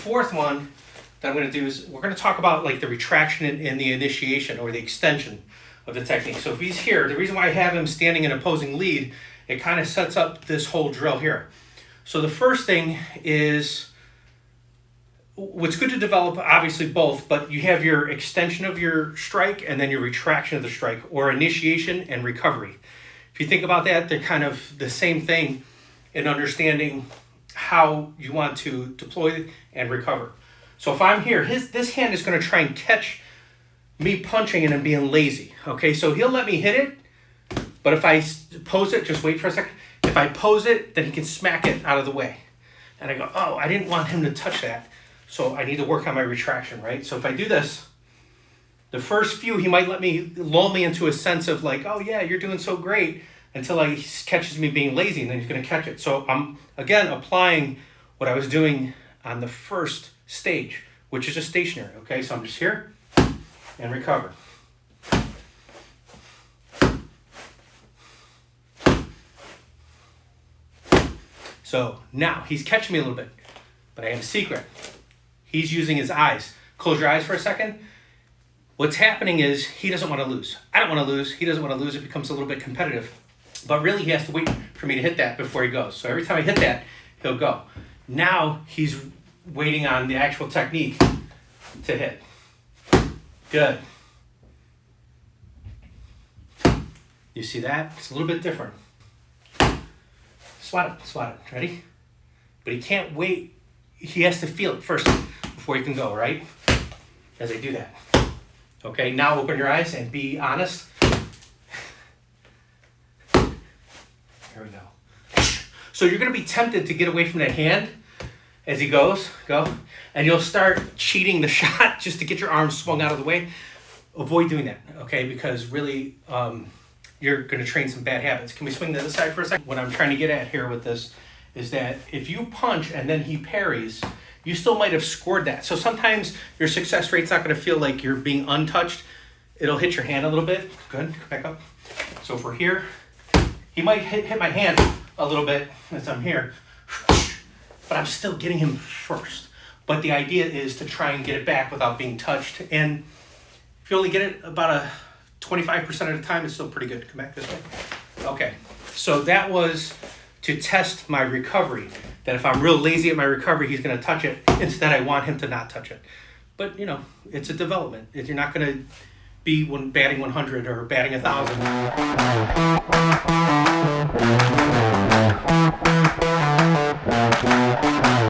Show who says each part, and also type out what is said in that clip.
Speaker 1: fourth one that I'm going to do is we're going to talk about like the retraction and the initiation or the extension of the technique. So if he's here, the reason why I have him standing in opposing lead, it kind of sets up this whole drill here. So the first thing is, what's good to develop, obviously both, but you have your extension of your strike and then your retraction of the strike, or initiation and recovery. If you think about that, they're kind of the same thing in understanding how you want to deploy and recover. So if I'm here, this hand is going to try and catch me punching and him being lazy. Okay, so he'll let me hit it, but if I pose it, just wait for a second. If I pose it, then he can smack it out of the way. And I go, oh, I didn't want him to touch that, so I need to work on my retraction, right? So if I do this, the first few, he might let me lull me into a sense of like, oh yeah, you're doing so great, until he catches me being lazy, and then he's going to catch it. So I'm, again, applying what I was doing on the first stage, which is just stationary, okay? So I'm just here and recover. So now he's catching me a little bit, but I have a secret. He's using his eyes. Close your eyes for a second. What's happening is he doesn't want to lose. I don't want to lose. He doesn't want to lose. It becomes a little bit competitive. But really, he has to wait for me to hit that before he goes. So every time I hit that, he'll go. Now he's waiting on the actual technique to hit. Good. You see that? It's a little bit different. Swat it. Ready? But he can't wait. He has to feel it first before he can go, right? As I do that. Okay, now open your eyes and be honest. There we go. So you're going to be tempted to get away from that hand as he goes, and you'll start cheating the shot just to get your arms swung out of the way. Avoid doing that, okay? Because really, you're going to train some bad habits. Can we swing to the side for a second? What I'm trying to get at here with this is that if you punch and then he parries, you still might have scored that. So sometimes your success rate's not going to feel like you're being untouched. It'll hit your hand a little bit. Good, come back up. So if we're here, he might hit my hand a little bit as I'm here, but I'm still getting him first. But the idea is to try and get it back without being touched. And if you only get it about 25% of the time, it's still pretty good. Come back this way. Okay, so that was to test my recovery. That if I'm real lazy at my recovery, he's going to touch it. Instead, I want him to not touch it. But, you know, it's a development. You're not going to be batting 100 or batting 1,000.